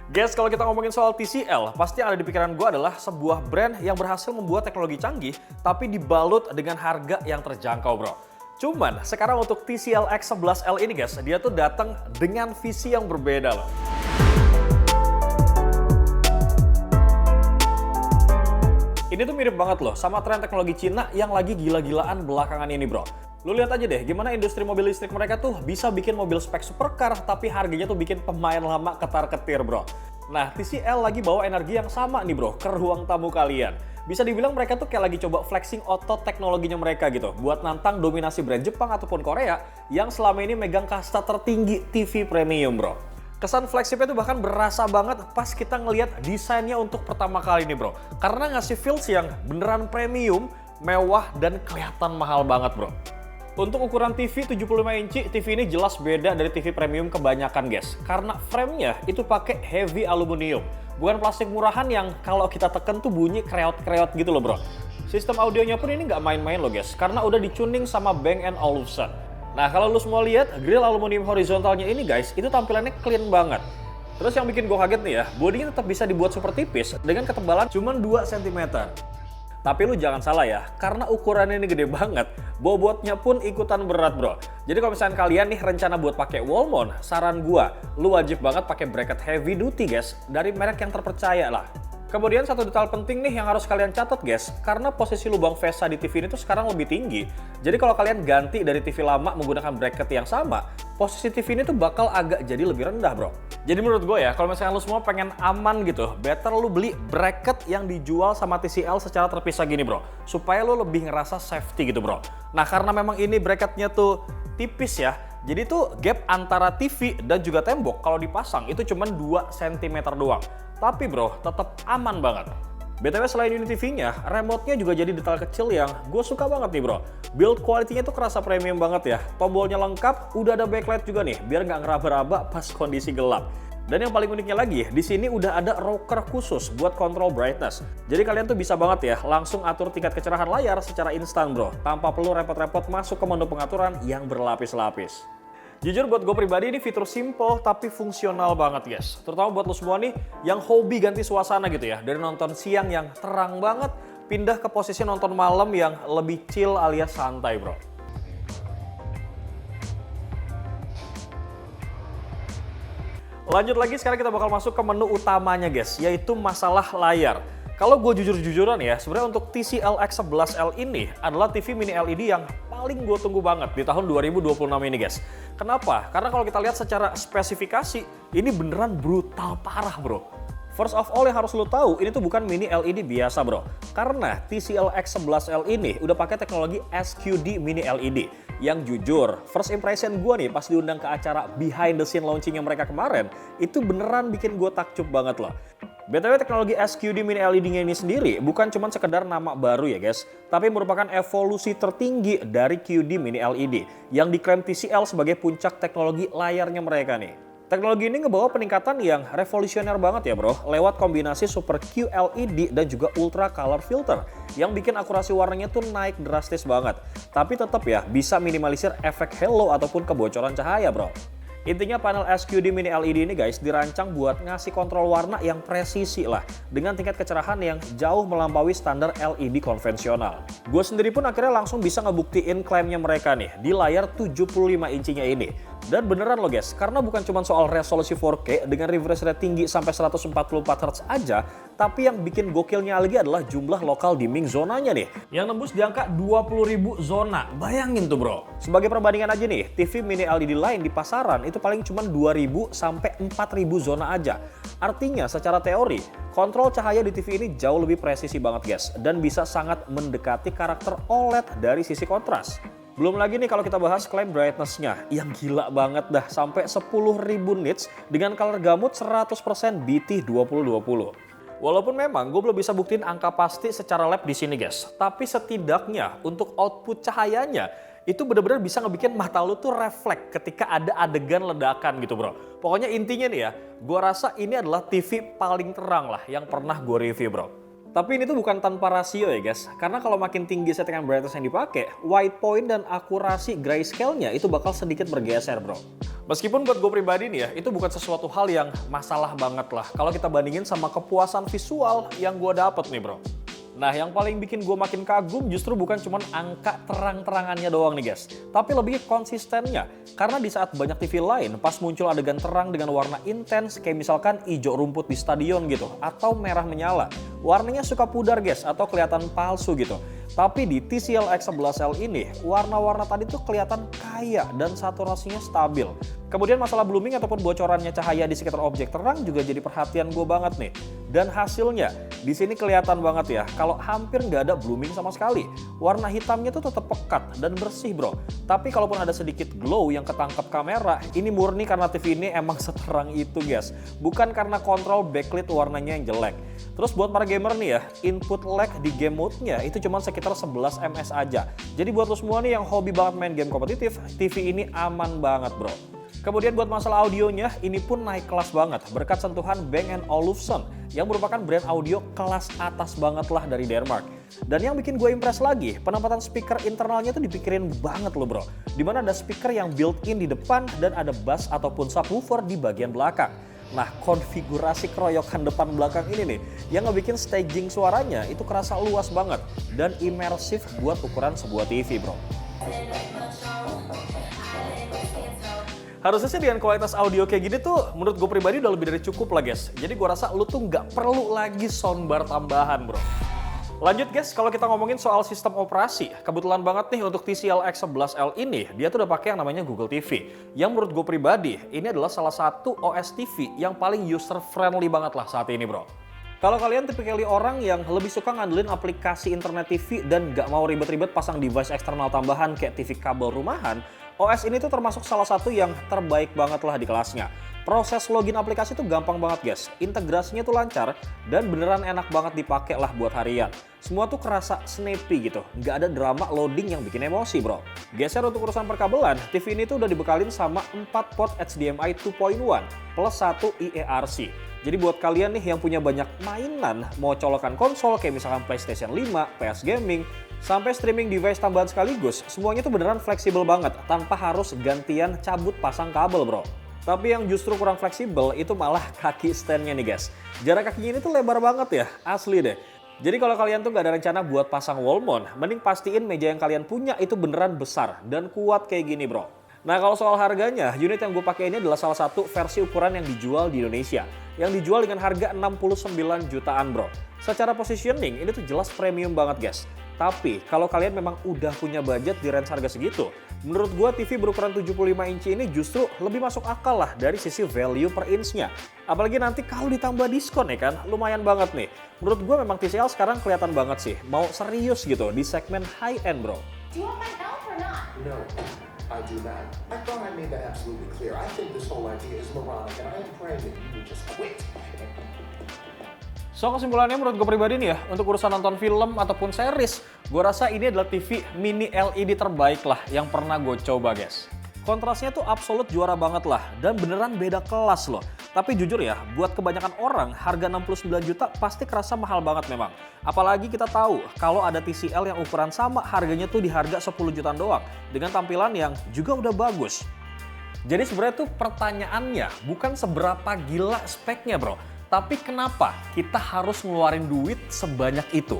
Guys, kalau kita ngomongin soal TCL, pasti yang ada di pikiran gue adalah sebuah brand yang berhasil membuat teknologi canggih, tapi dibalut dengan harga yang terjangkau, bro. Cuman, sekarang untuk TCL X11L ini guys, dia tuh datang dengan visi yang berbeda loh. Ini tuh mirip banget loh sama tren teknologi Cina yang lagi gila-gilaan belakangan ini, bro. Lu lihat aja deh gimana industri mobil listrik mereka tuh bisa bikin mobil spek supercar tapi harganya tuh bikin pemain lama ketar-ketir, bro. Nah, TCL lagi bawa energi yang sama nih, bro, ke ruang tamu kalian. Bisa dibilang mereka tuh kayak lagi coba flexing otot teknologinya mereka gitu buat nantang dominasi brand Jepang ataupun Korea yang selama ini megang kasta tertinggi TV premium, bro. Kesan flagshipnya tuh bahkan berasa banget pas kita ngelihat desainnya untuk pertama kali nih, bro. Karena ngasih feels yang beneran premium, mewah, dan kelihatan mahal banget, bro. Untuk ukuran TV 75 inci, TV ini jelas beda dari TV premium kebanyakan, guys. Karena framenya itu pakai heavy aluminium. Bukan plastik murahan yang kalau kita tekan tuh bunyi kreot-kreot gitu loh, bro. Sistem audionya pun ini nggak main-main loh, guys. Karena udah dicuning sama Bang & Olufsen. Nah, kalau lu semua lihat, grill aluminium horizontalnya ini, guys, itu tampilannya clean banget. Terus yang bikin gue kaget nih ya, bodinya tetap bisa dibuat super tipis dengan ketebalan cuma 2 cm. Tapi lu jangan salah ya, karena ukurannya ini gede banget, bobotnya pun ikutan berat, bro. Jadi kalau misalnya kalian nih rencana buat pakai wall mount, saran gua, lu wajib banget pakai bracket heavy duty, guys, dari merek yang terpercaya lah. Kemudian satu detail penting nih yang harus kalian catat, guys, karena posisi lubang VESA di TV ini tuh sekarang lebih tinggi. Jadi kalau kalian ganti dari TV lama menggunakan bracket yang sama, posisi TV ini tuh bakal agak jadi lebih rendah, bro. Jadi menurut gue ya, kalau misalnya lu semua pengen aman gitu, better lu beli bracket yang dijual sama TCL secara terpisah gini, bro. Supaya lu lebih ngerasa safety gitu, bro. Nah, karena memang ini bracketnya tuh tipis ya, jadi tuh gap antara TV dan juga tembok kalau dipasang itu cuma 2 cm doang. Tapi bro, tetap aman banget. BTW selain ini TV-nya, remote-nya juga jadi detail kecil yang gue suka banget nih, bro. Build quality-nya tuh kerasa premium banget ya. Tombolnya lengkap, udah ada backlight juga nih, biar nggak ngeraba-raba pas kondisi gelap. Dan yang paling uniknya lagi, di sini udah ada rocker khusus buat kontrol brightness. Jadi kalian tuh bisa banget ya, langsung atur tingkat kecerahan layar secara instan, bro. Tanpa perlu repot-repot masuk ke menu pengaturan yang berlapis-lapis. Jujur buat gue pribadi ini fitur simple tapi fungsional banget, guys. Terutama buat lo semua nih yang hobi ganti suasana gitu ya. Dari nonton siang yang terang banget, pindah ke posisi nonton malam yang lebih chill alias santai, bro. Lanjut lagi, sekarang kita bakal masuk ke menu utamanya, guys, yaitu masalah layar. Kalau gue jujur-jujuran ya, sebenarnya untuk TCL X11L ini adalah TV mini LED yang paling gue tunggu banget di tahun 2026 ini, guys. Kenapa? Karena kalau kita lihat secara spesifikasi, ini beneran brutal parah, bro. First of all yang harus lo tahu, ini tuh bukan mini LED biasa, bro. Karena TCL X11L ini udah pakai teknologi SQD mini LED. Yang jujur, first impression gue nih pas diundang ke acara behind the scene launching yang mereka kemarin, itu beneran bikin gue takjub banget loh. BTW teknologi SQD mini LED-nya ini sendiri bukan cuma sekedar nama baru ya, guys, tapi merupakan evolusi tertinggi dari QD mini LED yang diklaim TCL sebagai puncak teknologi layarnya mereka nih. Teknologi ini ngebawa peningkatan yang revolusioner banget ya, bro, lewat kombinasi Super QLED dan juga Ultra Color Filter yang bikin akurasi warnanya tuh naik drastis banget. Tapi tetap ya bisa minimalisir efek halo ataupun kebocoran cahaya, bro. Intinya panel SQD mini LED ini, guys, dirancang buat ngasih kontrol warna yang presisi lah dengan tingkat kecerahan yang jauh melampaui standar LED konvensional. Gue sendiri pun akhirnya langsung bisa ngebuktiin klaimnya mereka nih di layar 75 incinya ini. Dan beneran loh, guys, karena bukan cuma soal resolusi 4K dengan refresh rate tinggi sampai 144 Hz aja, tapi yang bikin gokilnya lagi adalah jumlah lokal dimming zonanya nih, yang nembus di angka 20.000 zona. Bayangin tuh, bro. Sebagai perbandingan aja nih, TV mini LED lain di pasaran itu paling cuma 2.000 sampai 4.000 zona aja. Artinya secara teori, kontrol cahaya di TV ini jauh lebih presisi banget, guys, dan bisa sangat mendekati karakter OLED dari sisi kontras. Belum lagi nih kalau kita bahas klaim brightness-nya yang gila banget dah, sampai 10.000 nits dengan color gamut 100% BT 2020. Walaupun memang gue belum bisa buktiin angka pasti secara lab di sini, guys, tapi setidaknya untuk output cahayanya itu benar-benar bisa ngebikin mata lu tuh refleks ketika ada adegan ledakan gitu, bro. Pokoknya intinya nih ya, gue rasa ini adalah TV paling terang lah yang pernah gue review, bro. Tapi ini tuh bukan tanpa rasio ya, guys, karena kalau makin tinggi settingan brightness yang dipakai, white point dan akurasi grayscale-nya itu bakal sedikit bergeser, bro. Meskipun buat gue pribadi nih ya, itu bukan sesuatu hal yang masalah banget lah kalau kita bandingin sama kepuasan visual yang gue dapet nih bro. Nah, yang paling bikin gue makin kagum justru bukan cuma angka terang-terangannya doang nih guys, tapi lebih konsistennya. Karena di saat banyak TV lain, pas muncul adegan terang dengan warna intens, kayak misalkan hijau rumput di stadion gitu, atau merah menyala, warnanya suka pudar guys, atau kelihatan palsu gitu. Tapi di TCL X11L ini, warna-warna tadi tuh kelihatan kaya dan saturasinya stabil. Kemudian masalah blooming ataupun bocorannya cahaya di sekitar objek terang juga jadi perhatian gue banget nih. Dan hasilnya, di sini kelihatan banget ya, kalau hampir nggak ada blooming sama sekali. Warna hitamnya tuh tetap pekat dan bersih bro. Tapi kalaupun ada sedikit glow yang ketangkap kamera, ini murni karena TV ini emang seterang itu guys. Bukan karena kontrol backlit warnanya yang jelek. Terus buat para gamer nih ya, input lag di game mode-nya itu cuma sekitar 11 ms aja. Jadi buat lo semua nih yang hobi banget main game kompetitif, TV ini aman banget bro. Kemudian buat masalah audionya, ini pun naik kelas banget berkat sentuhan Bang & Olufsen yang merupakan brand audio kelas atas banget lah dari Denmark. Dan yang bikin gue impress lagi, penempatan speaker internalnya tuh dipikirin banget loh bro. Dimana ada speaker yang built-in di depan dan ada bass ataupun subwoofer di bagian belakang. Nah, konfigurasi keroyokan depan belakang ini nih yang ngebikin staging suaranya itu kerasa luas banget dan imersif buat ukuran sebuah TV bro. Harusnya sih dengan kualitas audio kayak gini tuh menurut gue pribadi udah lebih dari cukup lah guys. Jadi gue rasa lu tuh nggak perlu lagi soundbar tambahan bro. Lanjut guys, kalau kita ngomongin soal sistem operasi, kebetulan banget nih untuk TCL X11L ini, dia tuh udah pakai yang namanya Google TV. Yang menurut gue pribadi, ini adalah salah satu OS TV yang paling user friendly banget lah saat ini bro. Kalau kalian tipikal orang yang lebih suka ngandelin aplikasi internet TV dan nggak mau ribet-ribet pasang device eksternal tambahan kayak TV kabel rumahan, OS ini tuh termasuk salah satu yang terbaik banget lah di kelasnya. Proses login aplikasi tuh gampang banget guys, integrasinya tuh lancar dan beneran enak banget dipakai lah buat harian. Semua tuh kerasa snappy gitu, nggak ada drama loading yang bikin emosi bro. Geser untuk urusan perkabelan, TV ini tuh udah dibekali sama 4 port HDMI 2.1 plus 1 IERC. Jadi buat kalian nih yang punya banyak mainan, mau colokan konsol kayak misalkan PlayStation 5, PS Gaming, sampai streaming device tambahan sekaligus, semuanya tuh beneran fleksibel banget tanpa harus gantian cabut pasang kabel bro. Tapi yang justru kurang fleksibel itu malah kaki standnya nih guys. Jarak kakinya ini tuh lebar banget ya, asli deh. Jadi kalau kalian tuh gak ada rencana buat pasang wall mount, mending pastiin meja yang kalian punya itu beneran besar dan kuat kayak gini bro. Nah kalau soal harganya, unit yang gue pakai ini adalah salah satu versi ukuran yang dijual di Indonesia. Yang dijual dengan harga 69 jutaan bro. Secara positioning ini tuh jelas premium banget guys. Tapi kalau kalian memang udah punya budget di range harga segitu, menurut gua TV berukuran 75 inci ini justru lebih masuk akal lah dari sisi value per inch-nya. Apalagi nanti kalau ditambah diskon ya kan, lumayan banget nih. Menurut gua memang TCL sekarang kelihatan banget sih, mau serius gitu di segmen high-end bro. Do you want my help or not? No, I do not. I thought I made that absolutely clear. I think this whole idea is moronic and I am praying that you would just quit. So kesimpulannya menurut gue pribadi nih ya, untuk urusan nonton film ataupun series, gue rasa ini adalah TV mini LED terbaik lah yang pernah gue coba guys. Kontrasnya tuh absolut juara banget lah dan beneran beda kelas loh. Tapi jujur ya, buat kebanyakan orang harga 69 juta pasti kerasa mahal banget memang. Apalagi kita tahu kalau ada TCL yang ukuran sama harganya tuh di harga 10 jutaan doang dengan tampilan yang juga udah bagus. Jadi sebenarnya tuh pertanyaannya bukan seberapa gila speknya bro. Tapi kenapa kita harus ngeluarin duit sebanyak itu?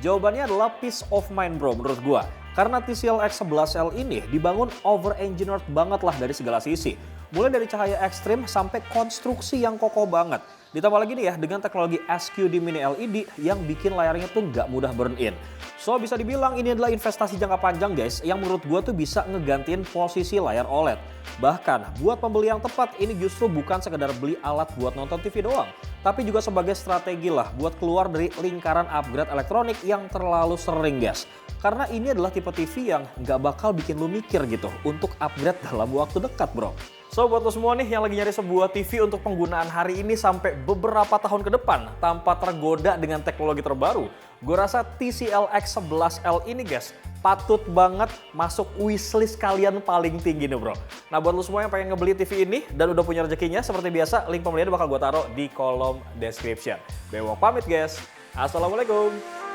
Jawabannya adalah peace of mind bro menurut gua. Karena TCL X11L ini dibangun over-engineered banget lah dari segala sisi. Mulai dari cahaya ekstrim sampai konstruksi yang kokoh banget. Ditambah lagi nih ya dengan teknologi SQD Mini LED yang bikin layarnya tuh nggak mudah burn in. So bisa dibilang ini adalah investasi jangka panjang guys yang menurut gua tuh bisa ngegantiin posisi layar OLED. Bahkan buat pembeli yang tepat ini justru bukan sekedar beli alat buat nonton TV doang. Tapi juga sebagai strategi lah buat keluar dari lingkaran upgrade elektronik yang terlalu sering guys. Karena ini adalah tipe TV yang nggak bakal bikin lu mikir gitu untuk upgrade dalam waktu dekat bro. So buat lo semua nih yang lagi nyari sebuah TV untuk penggunaan hari ini sampai beberapa tahun ke depan tanpa tergoda dengan teknologi terbaru, gue rasa TCL X11L ini guys patut banget masuk wishlist kalian paling tinggi nih bro. Nah buat lo semua yang pengen ngebeli TV ini dan udah punya rezekinya, seperti biasa link pembeliannya bakal gue taruh di kolom description. Bewok pamit guys, assalamualaikum.